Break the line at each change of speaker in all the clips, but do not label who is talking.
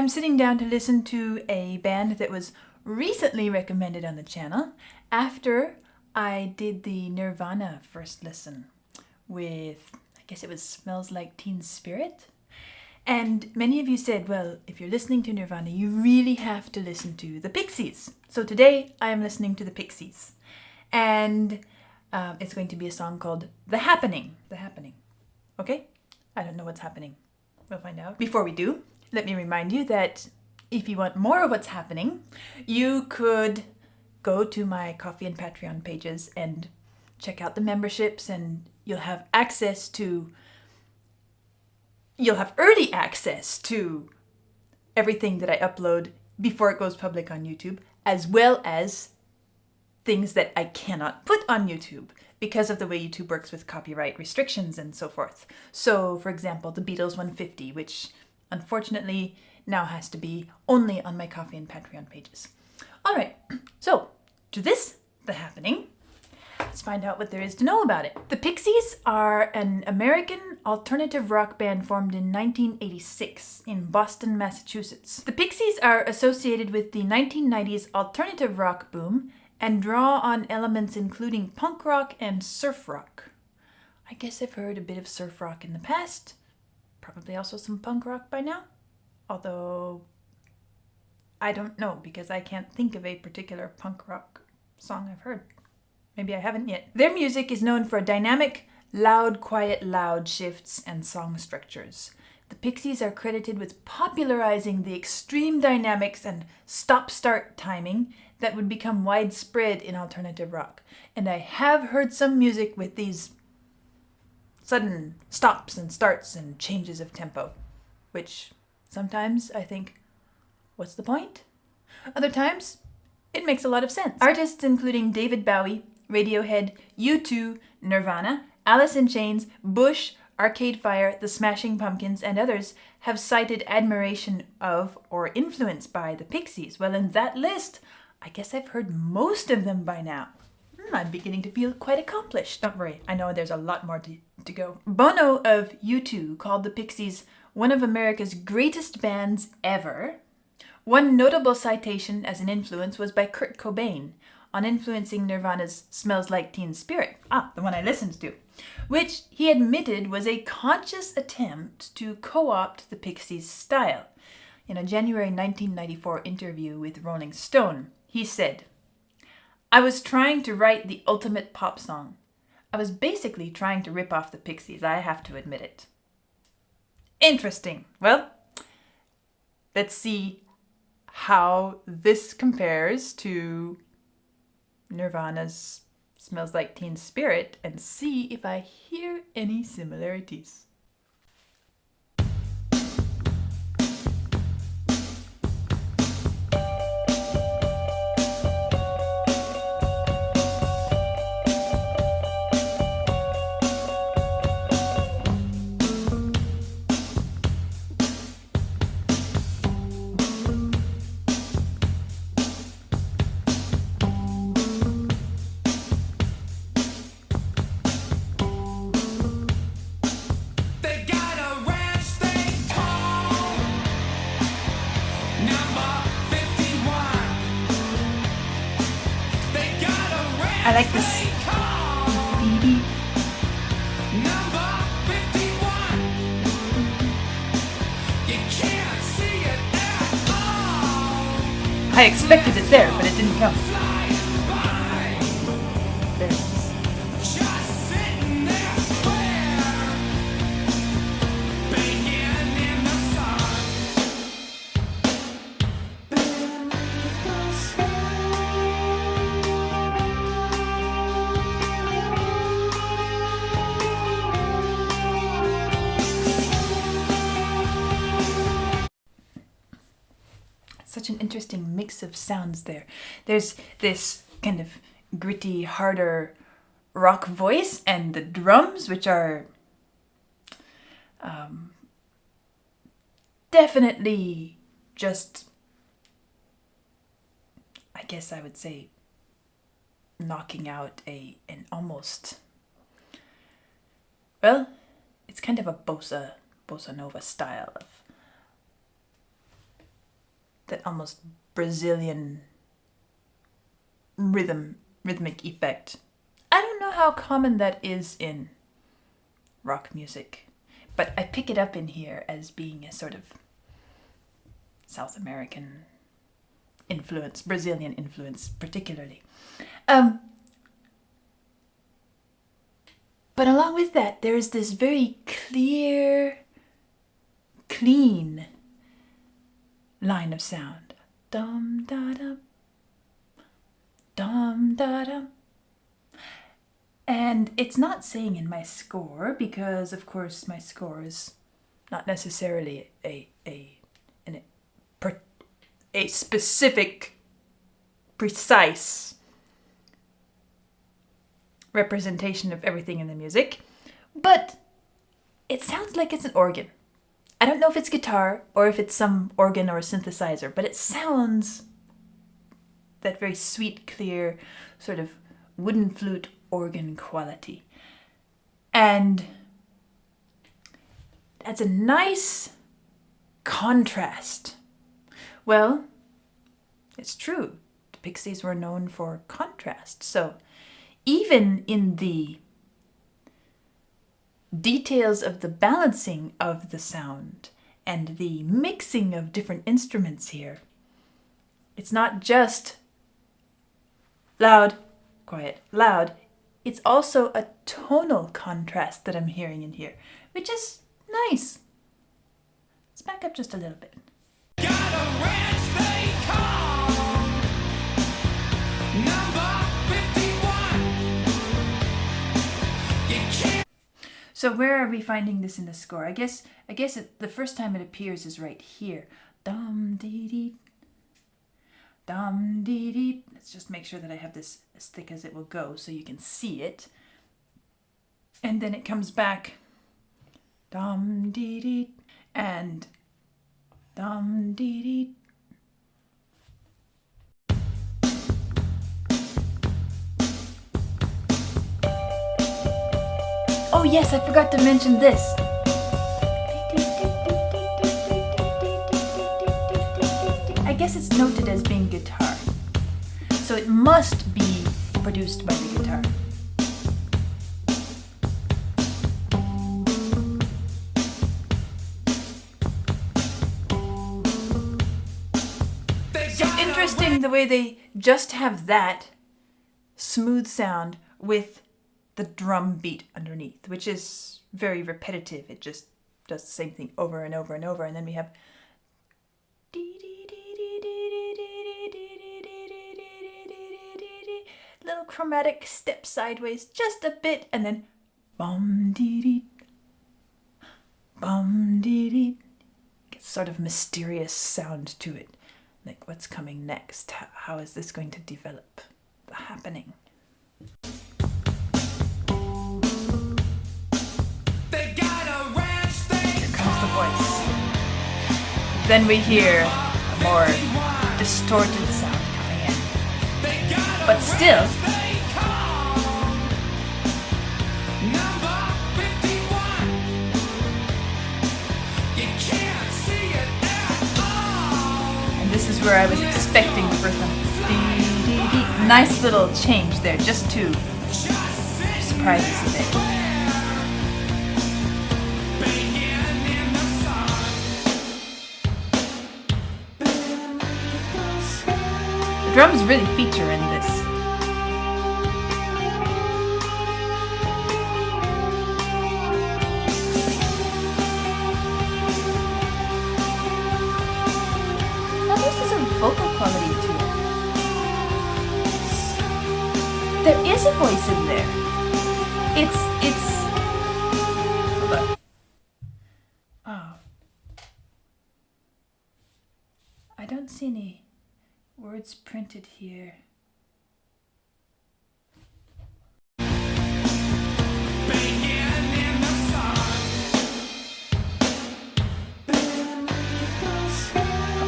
I'm sitting down to listen to a band that was recently recommended on the channel after I did the Nirvana first listen with, I guess it was Smells Like Teen Spirit. And many of you said, well, if you're listening to Nirvana, you really have to listen to the Pixies. So today I am listening to the Pixies. And it's going to be a song called The Happening. The Happening. Okay? I don't know what's happening. We'll find out. Before we do, let me remind you that if you want more of what's happening, you could go to my Ko-fi and Patreon pages and check out the memberships, and you'll have early access to everything that I upload before it goes public on YouTube, as well as things that I cannot put on YouTube because of the way YouTube works with copyright restrictions and so forth. So, for example, the Beatles 150, which unfortunately now has to be only on my Ko-fi and Patreon pages. All right, so to this, The Happening. Let's find out what there is to know about it. The Pixies are an American alternative rock band formed in 1986 in Boston, Massachusetts. The Pixies are associated with the 1990s alternative rock boom and draw on elements including punk rock and surf rock. I guess I've heard a bit of surf rock in the past, probably also some punk rock by now, although I don't know because I can't think of a particular punk rock song I've heard. Maybe I haven't yet. Their music is known for dynamic, loud, quiet, loud shifts and song structures. The Pixies are credited with popularizing the extreme dynamics and stop-start timing that would become widespread in alternative rock. And I have heard some music with these sudden stops and starts and changes of tempo, which sometimes I think, what's the point? Other times, it makes a lot of sense. Artists including David Bowie, Radiohead, U2, Nirvana, Alice in Chains, Bush, Arcade Fire, The Smashing Pumpkins, and others have cited admiration of or influence by the Pixies. Well, in that list, I guess I've heard most of them by now. I'm beginning to feel quite accomplished. Don't worry, I know there's a lot more to go. Bono of U2 called the Pixies one of America's greatest bands ever. One notable citation as an influence was by Kurt Cobain on influencing Nirvana's Smells Like Teen Spirit, the one I listened to, which he admitted was a conscious attempt to co-opt the Pixies' style. In a January 1994 interview with Rolling Stone, he said, "I was trying to write the ultimate pop song. I was basically trying to rip off the Pixies, I have to admit it." Interesting. Well, let's see how this compares to Nirvana's Smells Like Teen Spirit and see if I hear any similarities. I like this. I expected it there, but it didn't come. There it is. Such an interesting mix of sounds there. There's this kind of gritty, harder rock voice, and the drums, which are definitely just, I guess I would say, knocking out an almost, well, it's kind of a bossa nova style of that almost Brazilian rhythmic effect. I don't know how common that is in rock music, but I pick it up in here as being a sort of South American influence, Brazilian influence particularly. But along with that, there is this very clear, clean line of sound. Dum da dum, dum da dum. And it's not saying in my score, because of course my score is not necessarily a specific, precise representation of everything in the music, but it sounds like it's an organ. I don't know if it's guitar or if it's some organ or a synthesizer, but it sounds that very sweet, clear, sort of wooden flute organ quality. And that's a nice contrast. Well, it's true. The Pixies were known for contrast. So even in the details of the balancing of the sound and the mixing of different instruments here, it's not just loud, quiet, loud. It's also a tonal contrast that I'm hearing in here, which is nice. Let's back up just a little bit. So where are we finding this in the score? I guess the first time it appears is right here. Dum dee dee, dum dee dee. Let's just make sure that I have this as thick as it will go so you can see it. And then it comes back. Dum dee dee and dum dee dee. Oh yes, I forgot to mention this. I guess it's noted as being guitar, so it must be produced by the guitar. So interesting the way they just have that smooth sound with the drum beat underneath, which is very repetitive. It just does the same thing over and over and over. And then we have little chromatic step sideways just a bit, and then bum dee dee, bum dee dee. Gets sort of mysterious sound to it. Like, what's coming next? How is this going to develop? The happening. Voice. Then we hear a more distorted sound coming in. But still, and this is where I was expecting for some nice little change there, just to surprise us a bit. Drums really feature in this. Now this is a vocal quality to it. There is a voice in there. It's hold on. Oh. I don't see any words printed here.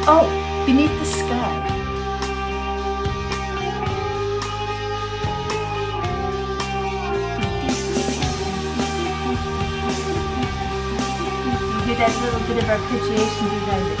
Oh, beneath the sky. You hear that little bit of arpeggiation behind it.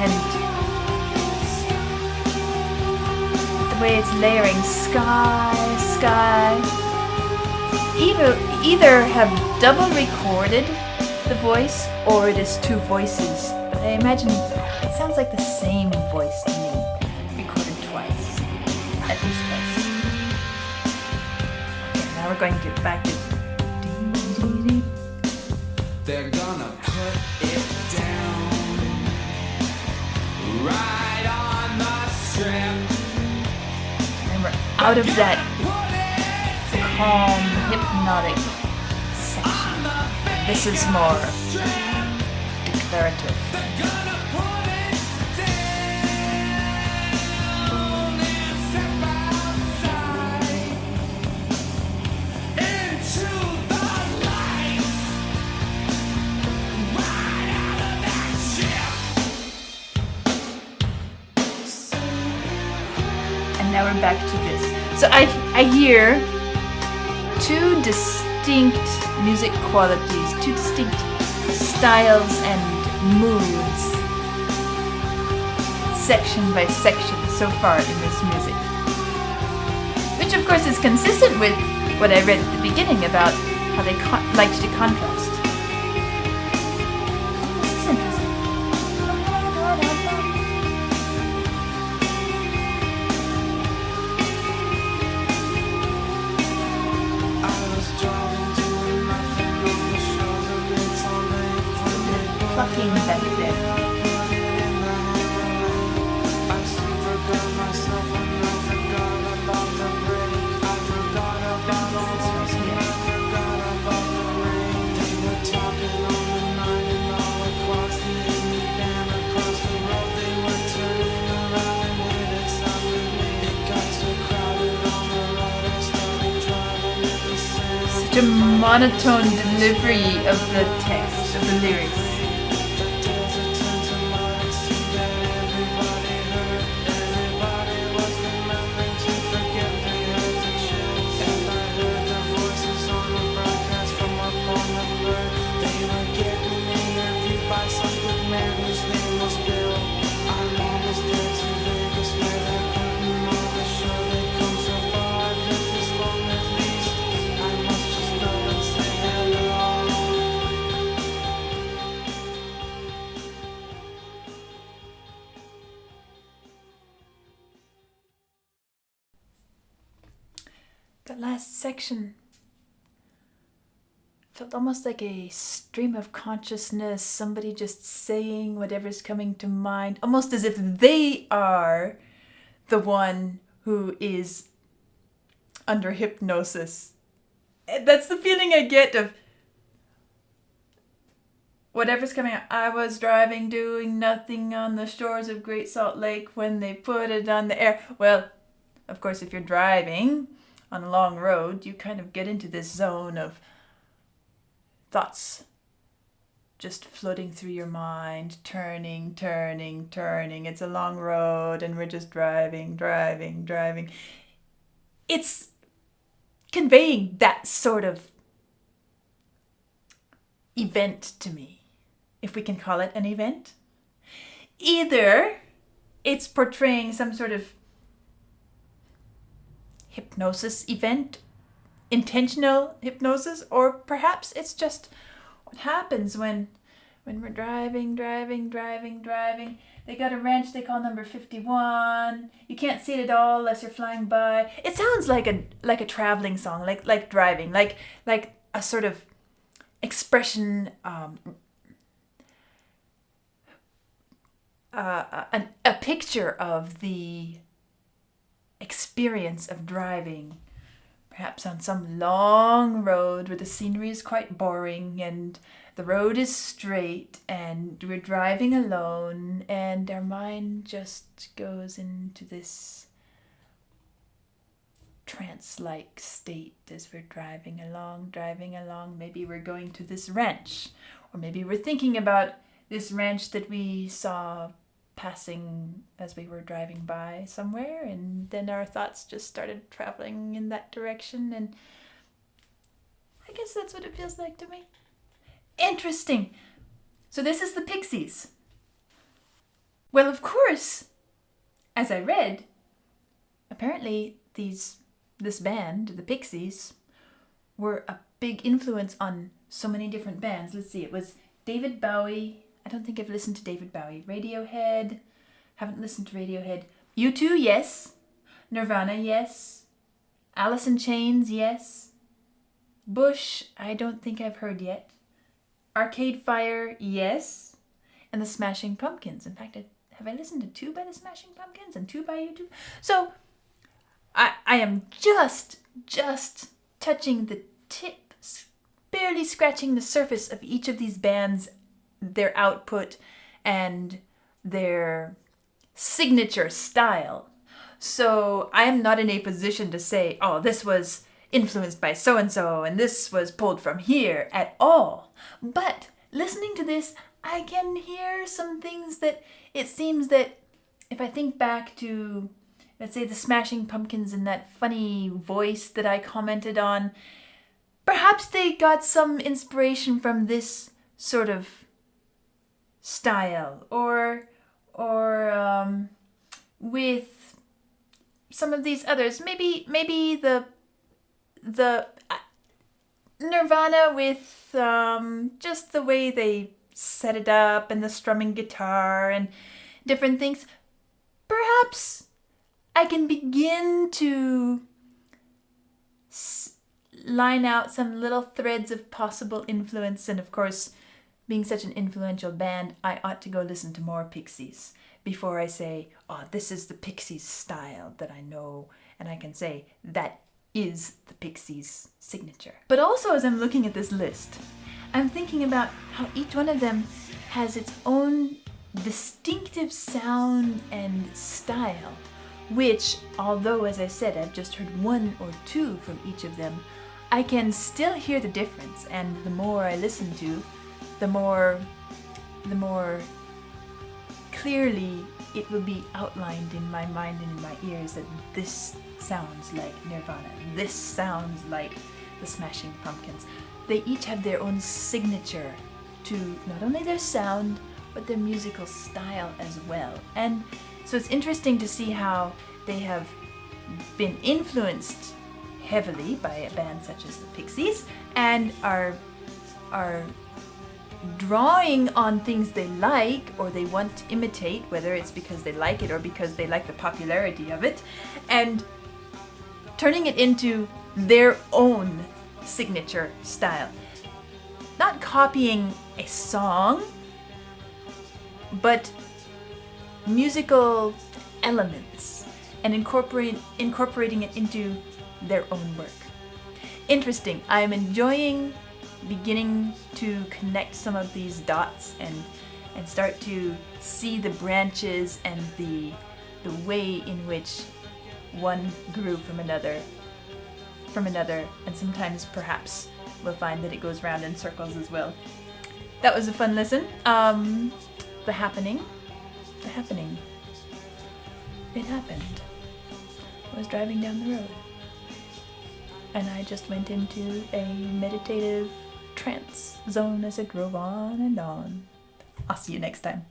and the way it's layering sky. Either have double recorded the voice or it is two voices. But I imagine it sounds like the same voice to me, recorded twice, at least twice. Okay, now we're going to get back to.
They're gonna put it down right on the strip.
And we're out of that calm, hypnotic section. This is more declarative.
They're gonna put it down and step outside into the light right out of that ship.
And now we're back to this. So I hear two distinct music qualities, two distinct styles and moods, section by section so far in this music. Which of course is consistent with what I read at the beginning about how they liked to contrast. This is interesting. Fucking back there. Such a monotone delivery of the text, of the lyrics. That last section felt almost like a stream of consciousness, somebody just saying whatever's coming to mind, almost as if they are the one who is under hypnosis. That's the feeling I get of whatever's coming out. I was driving, doing nothing on the shores of Great Salt Lake when they put it on the air. Well, of course, if you're driving on a long road, you kind of get into this zone of thoughts just floating through your mind, turning. It's a long road and we're just driving. It's conveying that sort of event to me, if we can call it an event. Either it's portraying some sort of hypnosis event, intentional hypnosis, or perhaps it's just what happens when we're driving. They got a ranch they call number 51. You can't see it at all unless you're flying by. It sounds like a traveling song, like driving, like a sort of expression, a picture of the experience of driving, perhaps on some long road where the scenery is quite boring and the road is straight and we're driving alone and our mind just goes into this trance-like state as we're driving along. Maybe we're going to this ranch, or maybe we're thinking about this ranch that we saw passing as we were driving by somewhere, and then our thoughts just started traveling in that direction, and I guess that's what it feels like to me. Interesting. So this is the Pixies. Well, of course, as I read, apparently this band, the Pixies, were a big influence on so many different bands. Let's see, it was David Bowie. I don't think I've listened to David Bowie. Radiohead. Haven't listened to Radiohead. U2, yes. Nirvana, yes. Alice in Chains, yes. Bush, I don't think I've heard yet. Arcade Fire, yes. And the Smashing Pumpkins. In fact, have I listened to 2 by the Smashing Pumpkins and 2 by U2? So, I am just touching the tip, barely scratching the surface of each of these bands, their output, and their signature style. So I am not in a position to say, oh, this was influenced by so-and-so and this was pulled from here at all. But listening to this, I can hear some things that it seems that if I think back to, let's say, the Smashing Pumpkins and that funny voice that I commented on, perhaps they got some inspiration from this sort of style, or with some of these others. Maybe the Nirvana with just the way they set it up and the strumming guitar and different things. Perhaps I can begin to line out some little threads of possible influence. And of course, being such an influential band, I ought to go listen to more Pixies before I say, oh, this is the Pixies style that I know. And I can say, that is the Pixies signature. But also, as I'm looking at this list, I'm thinking about how each one of them has its own distinctive sound and style, which, although, as I said, I've just heard 1 or 2 from each of them, I can still hear the difference. And the more I listen to, the more clearly it will be outlined in my mind and in my ears that this sounds like Nirvana, this sounds like the Smashing Pumpkins. They each have their own signature to not only their sound, but their musical style as well. And so it's interesting to see how they have been influenced heavily by a band such as the Pixies and are drawing on things they like or they want to imitate, whether it's because they like it or because they like the popularity of it, and turning it into their own signature style. Not copying a song, but musical elements and incorporating it into their own work. Interesting. I'm enjoying beginning to connect some of these dots and start to see the branches and the way in which one grew from another, and sometimes perhaps we'll find that it goes round in circles as well. That was a fun listen. The happening. It happened. I was driving down the road and I just went into a meditative trance zone as I drove on and on. I'll see you next time.